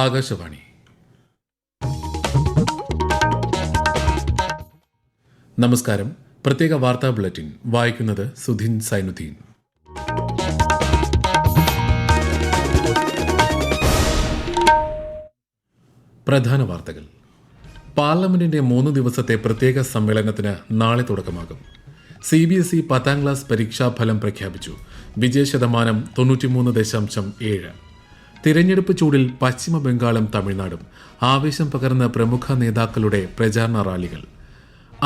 ആകാശവാണി. നമസ്കാരം. പ്രത്യേക വാർത്താ ബുള്ളറ്റിൻ വായിക്കുന്നത് സുധിൻ സൈനുദ്ദീൻ. പ്രധാന വാർത്തകൾ. പാർലമെന്റിന്റെ 3 ദിവസത്തെ പ്രത്യേക സമ്മേളനത്തിന് നാളെ തുടക്കമാകും. CBSE 10ാം ക്ലാസ് പരീക്ഷാഫലം പ്രഖ്യാപിച്ചു. വിജയശതമാനം 93.7. തിരഞ്ഞെടുപ്പ് ചൂടിൽ പശ്ചിമ ബംഗാളും തമിഴ്നാടും. ആവേശം പകർന്ന പ്രമുഖ നേതാക്കളുടെ പ്രചാരണ റാലികൾ.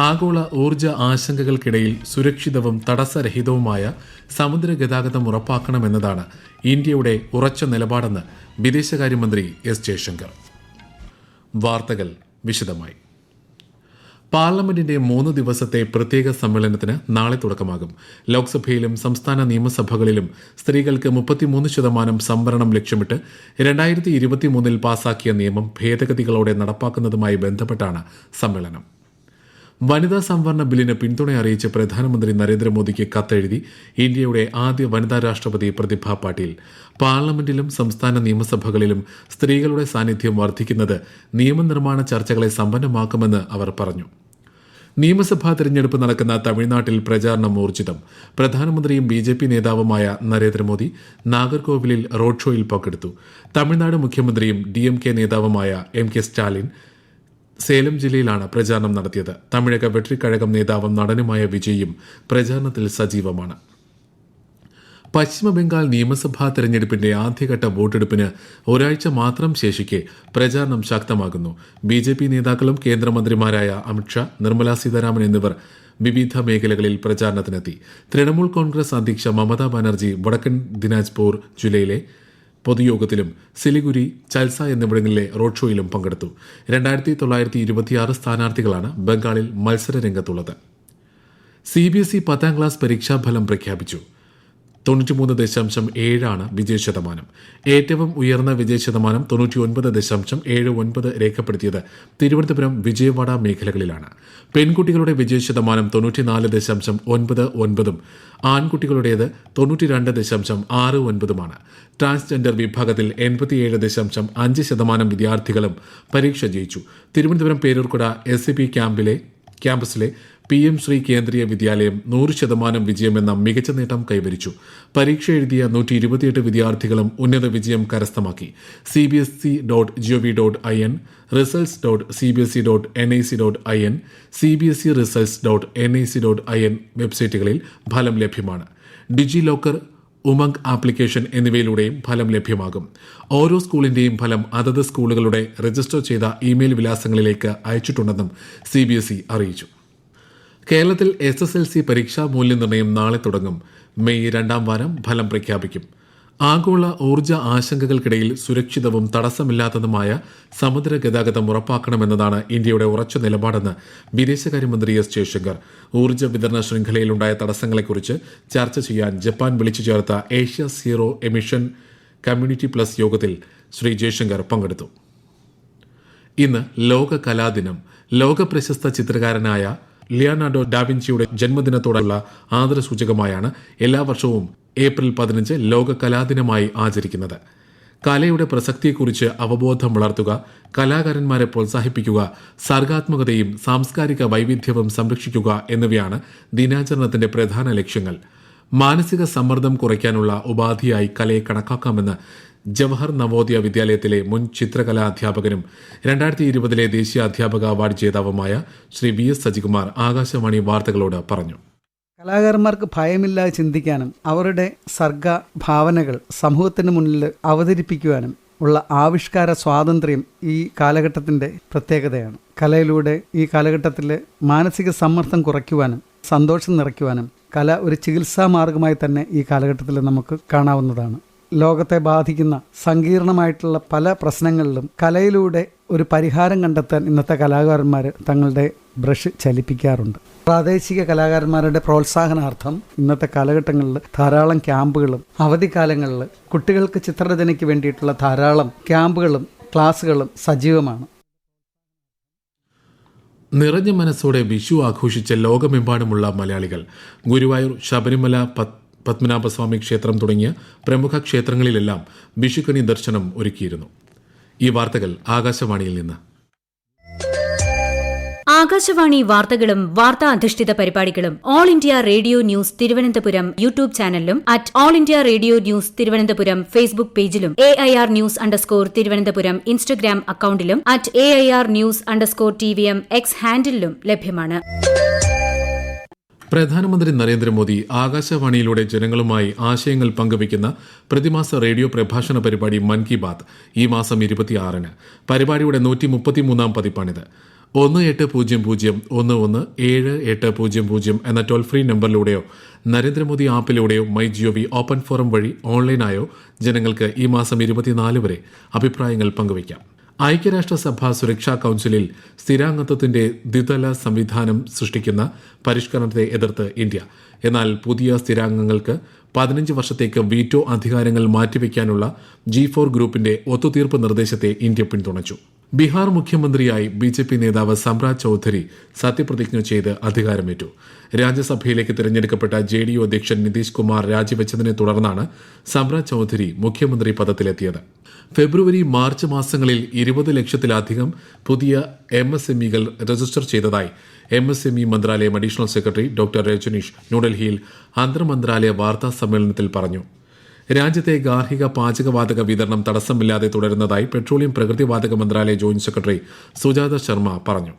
ആഗോള ഊർജ ആശങ്കകൾക്കിടയിൽ സുരക്ഷിതവും തടസ്സരഹിതവുമായ സമുദ്ര ഗതാഗതം ഉറപ്പാക്കണമെന്നതാണ് ഇന്ത്യയുടെ ഉറച്ച നിലപാടെന്ന് വിദേശകാര്യമന്ത്രി എസ് ജയശങ്കർ. വാർത്തകൾ വിശദമായി. പാർലമെന്റിന്റെ 3 ദിവസത്തെ പ്രത്യേക സമ്മേളനത്തിന് നാളെ തുടക്കമാകും. ലോക്സഭയിലും സംസ്ഥാന നിയമസഭകളിലും സ്ത്രീകൾക്ക് 33% സംവരണം ലക്ഷ്യമിട്ട് 2023 പാസാക്കിയ നിയമം ഭേദഗതികളോടെ നടപ്പാക്കുന്നതുമായി ബന്ധപ്പെട്ടാണ് സമ്മേളനം. വനിതാ സംവരണ ബില്ലിന് പിന്തുണ അറിയിച്ച് പ്രധാനമന്ത്രി നരേന്ദ്രമോദിക്ക് കത്തെഴുതി ഇന്ത്യയുടെ ആദ്യ വനിതാ രാഷ്ട്രപതി പ്രതിഭ പാട്ടീൽ. പാർലമെന്റിലും സംസ്ഥാന നിയമസഭകളിലും സ്ത്രീകളുടെ സാന്നിധ്യം വർദ്ധിക്കുന്നത് നിയമനിർമ്മാണ ചർച്ചകളെ സമ്പന്നമാക്കുമെന്ന് അവർ പറഞ്ഞു. നിയമസഭാ തെരഞ്ഞെടുപ്പ് നടക്കുന്ന തമിഴ്നാട്ടിൽ പ്രചാരണം ഊർജിതം. പ്രധാനമന്ത്രിയും BJP നേതാവുമായ നരേന്ദ്രമോദി നാഗർകോവിലിൽ റോഡ് ഷോയിൽ പങ്കെടുത്തു. തമിഴ്നാട് മുഖ്യമന്ത്രിയും DMK നേതാവുമായ MK സ്റ്റാലിൻ സേലം ജില്ലയിലാണ് പ്രചാരണം നടത്തിയത്. തമിഴക വെട്രിക്കഴകം നേതാവും നടനുമായ വിജയും പ്രചാരണത്തിൽ സജീവമാണ്. പശ്ചിമ ബംഗാൾ നിയമസഭാ തെരഞ്ഞെടുപ്പിന്റെ ആദ്യഘട്ട വോട്ടെടുപ്പിന് ഒരാഴ്ച മാത്രം ശേഷിക്കെ പ്രചാരണം ശക്തമാകുന്നു. BJP നേതാക്കളും കേന്ദ്രമന്ത്രിമാരായ അമിത്ഷാ, നിർമ്മലാ സീതാരാമൻ എന്നിവർ വിവിധ മേഖലകളിൽ പ്രചാരണത്തിനെത്തി. തൃണമൂൽ കോൺഗ്രസ് അധ്യക്ഷ മമതാ ബാനർജി വടക്കൻ ദിനാജ്പൂർ ജില്ലയിലെ പൊതുയോഗത്തിലും സിലിഗുരി, ചൽസ എന്നിവിടങ്ങളിലെ റോഡ് ഷോയിലും പങ്കെടുത്തു. 2926 സ്ഥാനാർത്ഥികളാണ് ബംഗാളിൽ മത്സര രംഗത്തുള്ളത്. CBSE 10ാം ക്ലാസ് പരീക്ഷാഫലം പ്രഖ്യാപിച്ചു. 93.7 വിജയശതമാനം. ഏറ്റവും ഉയർന്ന വിജയശതമാനം 99.79 രേഖപ്പെടുത്തിയത് തിരുവനന്തപുരം, വിജയവാഡ മേഖലകളിലാണ്. പെൺകുട്ടികളുടെ വിജയശതമാനം 94.99 ആൺകുട്ടികളുടേത് 92.69. ട്രാൻസ്ജെൻഡർ വിഭാഗത്തിൽ 87.5% വിദ്യാർത്ഥികളും പരീക്ഷ ജയിച്ചു. തിരുവനന്തപുരം പേരൂർക്കട SCP ക്യാമ്പസിലെ PM ശ്രീ കേന്ദ്രീയ വിദ്യാലയം 100% വിജയമെന്ന മികച്ച നേട്ടം കൈവരിച്ചു. പരീക്ഷ എഴുതിയ 128 വിദ്യാർത്ഥികളും ഉന്നത വിജയം കരസ്ഥമാക്കി. cbse.gov.in, results.cbse.nic.in, cbseresults.nic.in വെബ്സൈറ്റുകളിൽ ഫലം ലഭ്യമാണ്. ഡിജി ലോക്കർ, ഉമംഗ് ആപ്ലിക്കേഷൻ എന്നിവയിലൂടെയും ഫലം ലഭ്യമാകും. ഓരോ സ്കൂളിന്റെയും ഫലം അതത് സ്കൂളുകളുടെ രജിസ്റ്റർ ചെയ്ത ഇമെയിൽ വിലാസങ്ങളിലേക്ക് അയച്ചിട്ടുണ്ടെന്നും CBSE അറിയിച്ചു. കേരളത്തിൽ SSLC പരീക്ഷാ മൂല്യനിർണ്ണയം നാളെ തുടങ്ങും. മെയ് 2ാം വാരം ഫലം പ്രഖ്യാപിക്കും. ആഗോള ഊർജ ആശങ്കകൾക്കിടയിൽ സുരക്ഷിതവും തടസ്സമില്ലാത്തതുമായ സമുദ്ര ഗതാഗതം ഉറപ്പാക്കണമെന്നതാണ് ഇന്ത്യയുടെ ഉറച്ച നിലപാടെന്ന് വിദേശകാര്യമന്ത്രി എസ് ജയശങ്കർ. ഊർജ്ജ വിതരണ ശൃംഖലയിലുണ്ടായ തടസ്സങ്ങളെക്കുറിച്ച് ചർച്ച ചെയ്യാൻ ജപ്പാൻ വിളിച്ചു ചേർത്ത Asia zero emission community plus യോഗത്തിൽ ശ്രീ ജയശങ്കർ പങ്കെടുത്തു. ഇന്ന് ലോക കലാദിനം. ലോക പ്രശസ്ത ചിത്രകാരനായ ലിയോനാർഡോ ഡാവിഞ്ചിയുടെ ജന്മദിനത്തോടുള്ള ആദരസൂചകമായാണ് എല്ലാ വർഷവും ഏപ്രിൽ 15 ലോക കലാദിനമായി ആചരിക്കുന്നത്. കലയുടെ പ്രസക്തിയെക്കുറിച്ച് അവബോധം വളർത്തുക, കലാകാരന്മാരെ പ്രോത്സാഹിപ്പിക്കുക, സർഗാത്മകതയും സാംസ്കാരിക വൈവിധ്യവും സംരക്ഷിക്കുക എന്നിവയാണ് ദിനാചരണത്തിന്റെ പ്രധാന ലക്ഷ്യങ്ങൾ. മാനസിക സമ്മർദ്ദം കുറയ്ക്കാനുള്ള ഉപാധിയായി കലയെ കണക്കാക്കാമെന്ന് ജവഹർ നവോദയ വിദ്യാലയത്തിലെ മുൻ ചിത്രകലാ അധ്യാപകനും 2020 ദേശീയ അധ്യാപക അവാർഡ് ജേതാവുമായ ശ്രീ VS സജികുമാർ ആകാശവാണി വാർത്തകളോട് പറഞ്ഞു. കലാകാരന്മാർക്ക് ഭയമില്ലാതെ ചിന്തിക്കാനും അവരുടെ സർഗ ഭാവനകൾ സമൂഹത്തിന് മുന്നിൽ അവതരിപ്പിക്കുവാനും ഉള്ള ആവിഷ്കാര സ്വാതന്ത്ര്യം ഈ കാലഘട്ടത്തിൻ്റെ പ്രത്യേകതയാണ്. കലയിലൂടെ ഈ കാലഘട്ടത്തിൽ മാനസിക സമ്മർദ്ദം കുറയ്ക്കുവാനും സന്തോഷം നിറയ്ക്കുവാനും കല ഒരു ചികിത്സാ മാർഗമായി തന്നെ ഈ കാലഘട്ടത്തിൽ നമുക്ക് കാണാവുന്നതാണ്. ലോകത്തെ ബാധിക്കുന്ന സങ്കീർണമായിട്ടുള്ള പല പ്രശ്നങ്ങളിലും കലയിലൂടെ ഒരു പരിഹാരം കണ്ടെത്താൻ ഇന്നത്തെ കലാകാരന്മാർ തങ്ങളുടെ ബ്രഷ് ചലിപ്പിക്കാറുണ്ട്. പ്രാദേശിക കലാകാരന്മാരുടെ പ്രോത്സാഹനാർത്ഥം ഇന്നത്തെ കാലഘട്ടങ്ങളിൽ ധാരാളം ക്യാമ്പുകളും അവധിക്കാലങ്ങളിൽ കുട്ടികൾക്ക് ചിത്രരചനയ്ക്ക് വേണ്ടിയിട്ടുള്ള ധാരാളം ക്യാമ്പുകളും ക്ലാസുകളും സജീവമാണ്. നിറഞ്ഞ മനസ്സോടെ വിഷു ആഘോഷിച്ച ലോകമെമ്പാടുമുള്ള മലയാളികൾ ഗുരുവായൂർ, ശബരിമല, പത്മനാഭസ്വാമി ക്ഷേത്രം തുടങ്ങിയ പ്രമുഖ ക്ഷേത്രങ്ങളിലെല്ലാം വിഷുക്കണി ദർശനം ഒരുക്കിയിരുന്നു. ഈ വാർത്തകൾ ആകാശവാണിയിൽ നിന്ന്. ആകാശവാണി വാർത്തകളും വാർത്താ അധിഷ്ഠിത പരിപാടികളും all India radio news Thiruvananthapuram YouTube ചാനലിലും at all India radio news Thiruvananthapuram Facebook പേജിലും AIR ന്യൂസ് _തിരുവനന്തപുരം ഇൻസ്റ്റഗ്രാം അക്കൌണ്ടിലും at AIR news _TVM X ഹാൻഡിലും ലഭ്യമാണ്. പ്രധാനമന്ത്രി നരേന്ദ്രമോദി ആകാശവാണിയിലൂടെ ജനങ്ങളുമായി ആശയങ്ങൾ പങ്കുവയ്ക്കുന്ന പ്രതിമാസ റേഡിയോ പ്രഭാഷണ പരിപാടി മൻ കി ബാത്ത് ഈ മാസം 26-ന്. പരിപാടിയുടെ 133-ാം പതിപ്പാണിത്. 1800-11-7800 എന്ന toll free നമ്പറിലൂടെയോ Narendra Modi ആപ്പിലൂടെയോ MyGov open forum വഴി ഓൺലൈനായോ ജനങ്ങൾക്ക് ഈ മാസം 24 വരെ അഭിപ്രായങ്ങൾ പങ്കുവയ്ക്കാം. ഐക്യരാഷ്ട്രസഭ സുരക്ഷാ കൌൺസിലിൽ സ്ഥിരാംഗത്വത്തിന്റെ ദ്വിതല സംവിധാനം സൃഷ്ടിക്കുന്ന പരിഷ്കരണത്തെ എതിർത്ത് ഇന്ത്യ. എന്നാൽ പുതിയ സ്ഥിരാംഗങ്ങൾക്ക് 15 വർഷത്തേക്ക് വീറ്റോ അധികാരങ്ങൾ മാറ്റിവെക്കാനുള്ള G4 ഗ്രൂപ്പിന്റെ ഒത്തുതീർപ്പ് നിർദ്ദേശത്തെ ഇന്ത്യ പിന്തുണച്ചു. ബീഹാർ മുഖ്യമന്ത്രിയായി BJP നേതാവ് സമ്രാജ് ചൌധരി സത്യപ്രതിജ്ഞ ചെയ്ത് അധികാരമേറ്റു. രാജ്യസഭയിലേക്ക് തിരഞ്ഞെടുക്കപ്പെട്ട JDU അധ്യക്ഷൻ നിതീഷ് കുമാർ രാജിവെച്ചതിനെ തുടർന്നാണ് സമ്രാജ് ചൌധരി മുഖ്യമന്ത്രി പദത്തിലെത്തിയത്. ഫെബ്രുവരി മാർച്ച് മാസങ്ങളിൽ 20 ലക്ഷത്തിലധികം പുതിയ MSMEകൾ രജിസ്റ്റർ ചെയ്തതായി MSME മന്ത്രാലയം അഡീഷണൽ സെക്രട്ടറി ഡോക്ടർ രജനീഷ് ന്യൂഡൽഹിയിൽ അന്തർമന്ത്രാലയ വാർത്താ സമ്മേളനത്തിൽ പറഞ്ഞു. രാജ്യത്തെ ഗാർഹിക പാചകവാതക വിതരണം തടസ്സമില്ലാതെ തുടരുന്നതായി പെട്രോളിയം പ്രകൃതിവാതക മന്ത്രാലയ ജോയിന്റ് സെക്രട്ടറി സുജാത ശർമ്മ പറഞ്ഞു.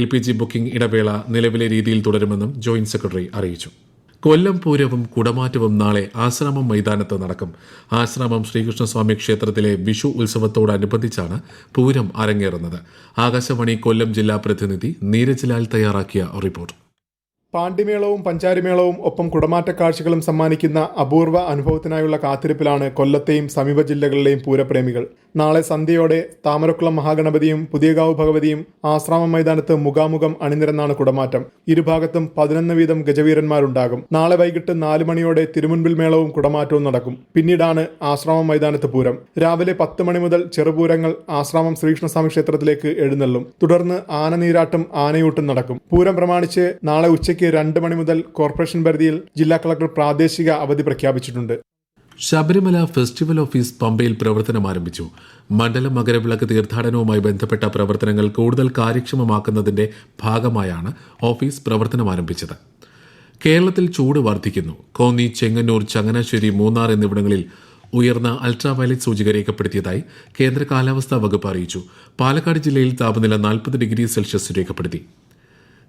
LPG ബുക്കിംഗ് ഇടവേള നിലവിലെ രീതിയിൽ തുടരുമെന്നും ജോയിന്റ് സെക്രട്ടറി അറിയിച്ചു. കൊല്ലം പൂരവും കുടമാറ്റവും നാളെ ആശ്രാമം മൈതാനത്ത് നടക്കും. ആശ്രാമം ശ്രീകൃഷ്ണസ്വാമി ക്ഷേത്രത്തിലെ വിഷു ഉത്സവത്തോടനുബന്ധിച്ചാണ് പൂരം അരങ്ങേറുന്നത്. ആകാശവാണി കൊല്ലം ജില്ലാ പ്രതിനിധി നീരജ് ലാൽ തയ്യാറാക്കിയ റിപ്പോർട്ട്. പാണ്ടിമേളവും പഞ്ചാരിമേളവും ഒപ്പം കുടമാറ്റ കാഴ്ചകളും സമ്മാനിക്കുന്ന അപൂർവ അനുഭവത്തിനായുള്ള കാത്തിരിപ്പിലാണ് കൊല്ലത്തെയും സമീപ ജില്ലകളിലെയും പൂരപ്രേമികൾ. നാളെ സന്ധ്യയോടെ താമരക്കുളം മഹാഗണപതിയും പുതിയകാവ് ഭഗവതിയും ആശ്രാമം മൈതാനത്ത് മുഖാമുഖം അണിനിരന്നാണ് കുടമാറ്റം. ഇരുഭാഗത്തും 11 വീതം ഗജവീരന്മാരുണ്ടാകും. നാളെ വൈകിട്ട് 4 മണിയോടെ തിരുമുൻപിൽ മേളവും കുടമാറ്റവും നടക്കും. പിന്നീടാണ് ആശ്രാമം മൈതാനത്ത് പൂരം. രാവിലെ 10 മണി മുതൽ ചെറുപൂരങ്ങൾ ആശ്രാമം ശ്രീകൃഷ്ണസ്വാമി ക്ഷേത്രത്തിലേക്ക് എഴുന്നള്ളും. തുടർന്ന് ആനനീരാട്ടും ആനയൂട്ടും നടക്കും. പൂരം പ്രമാണിച്ച് നാളെ ഉച്ചയ്ക്ക് 2 മണി മുതൽ കോർപ്പറേഷൻ പരിധിയിൽ ജില്ലാ കളക്ടർ പ്രാദേശിക അവധി പ്രഖ്യാപിച്ചിട്ടുണ്ട്. ശബരിമല ഫെസ്റ്റിവൽ ഓഫീസ് പമ്പയിൽ പ്രവർത്തനം ആരംഭിച്ചു. മണ്ഡല മകരവിളക്ക് തീർത്ഥാടനവുമായി ബന്ധപ്പെട്ട പ്രവർത്തനങ്ങൾ കൂടുതൽ കാര്യക്ഷമമാക്കുന്നതിന്റെ ഭാഗമായാണ് ഓഫീസ് പ്രവർത്തനം ആരംഭിച്ചത്. കേരളത്തിൽ ചൂട് വർദ്ധിക്കുന്നു. കോന്നി, ചെങ്ങന്നൂർ, ചങ്ങനാശ്ശേരി, മൂന്നാർ എന്നിവിടങ്ങളിൽ ഉയർന്ന അൾട്രാവയലറ്റ് സൂചിക രേഖപ്പെടുത്തിയതായി കേന്ദ്ര കാലാവസ്ഥാ വകുപ്പ് അറിയിച്ചു. പാലക്കാട് ജില്ലയിൽ താപനില 40 ഡിഗ്രി സെൽഷ്യസ് രേഖപ്പെടുത്തി.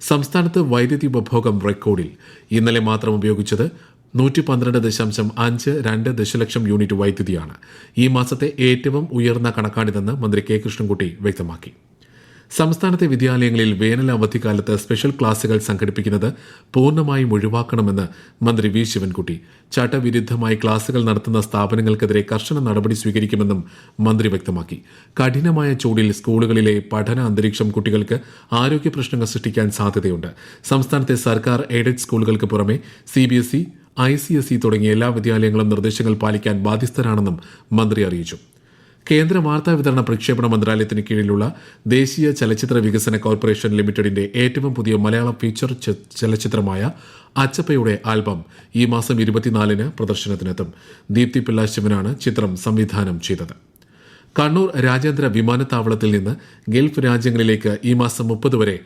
സംസ്ഥാനത്ത് വൈദ്യുതി ഉപഭോഗം റെക്കോർഡിൽ. ഇന്നലെ മാത്രം ഉപയോഗിച്ചത് 112.52 ദശലക്ഷം യൂണിറ്റ് വൈദ്യുതിയാണ്. ഈ മാസത്തെ ഏറ്റവും ഉയർന്ന കണക്കാണിതെന്ന് മന്ത്രി കെ കൃഷ്ണൻകുട്ടി വ്യക്തമാക്കി. സംസ്ഥാനത്തെ വിദ്യാലയങ്ങളിൽ വേനൽ അവധിക്കാലത്ത് സ്പെഷ്യൽ ക്ലാസുകൾ സംഘടിപ്പിക്കുന്നത് പൂർണ്ണമായും ഒഴിവാക്കണമെന്ന് മന്ത്രി വി ശിവൻകുട്ടി. ചട്ടവിരുദ്ധമായി ക്ലാസുകൾ നടത്തുന്ന സ്ഥാപനങ്ങൾക്കെതിരെ കർശന നടപടി സ്വീകരിക്കുമെന്നും മന്ത്രി വ്യക്തമാക്കി. കഠിനമായ ചൂടിൽ സ്കൂളുകളിലെ പഠന അന്തരീക്ഷം കുട്ടികൾക്ക് ആരോഗ്യ പ്രശ്നങ്ങൾ സൃഷ്ടിക്കാൻ സാധ്യതയുണ്ട്. സംസ്ഥാനത്തെ സർക്കാർ എയ്ഡഡ് സ്കൂളുകൾക്ക് പുറമെ CBSE, ICSE തുടങ്ങിയ എല്ലാ വിദ്യാലയങ്ങളും നിർദ്ദേശങ്ങൾ പാലിക്കാൻ ബാധ്യസ്ഥരാണെന്നും മന്ത്രി അറിയിച്ചു. കേന്ദ്ര വാർത്താ വിതരണ പ്രക്ഷേപണ മന്ത്രാലയത്തിന് കീഴിലുള്ള ദേശീയ ചലച്ചിത്ര വികസന കോർപ്പറേഷൻ ലിമിറ്റഡിന്റെ ഏറ്റവും പുതിയ മലയാളം ഫീച്ചർ ചലച്ചിത്രമായ അച്ചപ്പയുടെ ആൽബം ഈ മാസം 24-ന് പ്രദർശനത്തിനെത്തും. ദീപ്തി പിള്ള ശിവനാണ് ചിത്രം സംവിധാനം ചെയ്തത്. കണ്ണൂർ രാജ്യാന്തര വിമാനത്താവളത്തിൽ നിന്ന് ഗൾഫ് രാജ്യങ്ങളിലേക്ക് ഈ മാസം 30 വരെ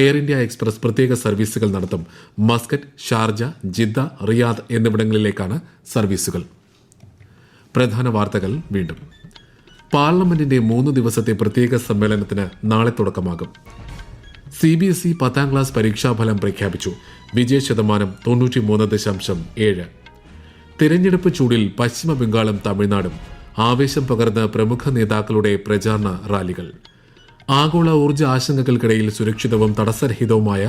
എയർ ഇന്ത്യ എക്സ്പ്രസ് പ്രത്യേക സർവീസുകൾ നടത്തും. മസ്കറ്റ്, ഷാർജ, ജിദ്ദ, റിയാദ് എന്നിവിടങ്ങളിലേക്കാണ് സർവീസുകൾ. പ്രധാന വാർത്തകൾ വീണ്ടും. പാർലമെന്റിന്റെ 3 ദിവസത്തെ പ്രത്യേക സമ്മേളനത്തിന് നാളെ തുടക്കമാകും. CBSE 10ാം ക്ലാസ് പരീക്ഷാഫലം പ്രഖ്യാപിച്ചു. വിജയശതമാനം 93.7. തിരഞ്ഞെടുപ്പ് ചൂടിൽ പശ്ചിമ ബംഗാളും തമിഴ്നാടും. ആവേശം പകർന്ന് പ്രമുഖ നേതാക്കളുടെ പ്രചാരണ റാലികൾ. ആഗോള ഊർജ്ജ ആശങ്കകൾക്കിടയിൽ സുരക്ഷിതവും തടസ്സരഹിതവുമായ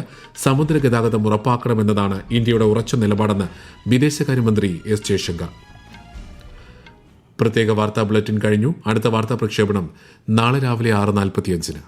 സമുദ്ര ഗതാഗതം ഉറപ്പാക്കണമെന്നതാണ് ഇന്ത്യയുടെ ഉറച്ച നിലപാടെന്ന് വിദേശകാര്യമന്ത്രി S ജയശങ്കർ. പ്രത്യേക വാർത്താ ബുള്ളറ്റിൻ കഴിഞ്ഞു. അടുത്ത വാർത്താ പ്രക്ഷേപണം നാളെ രാവിലെ 6:45-ന്.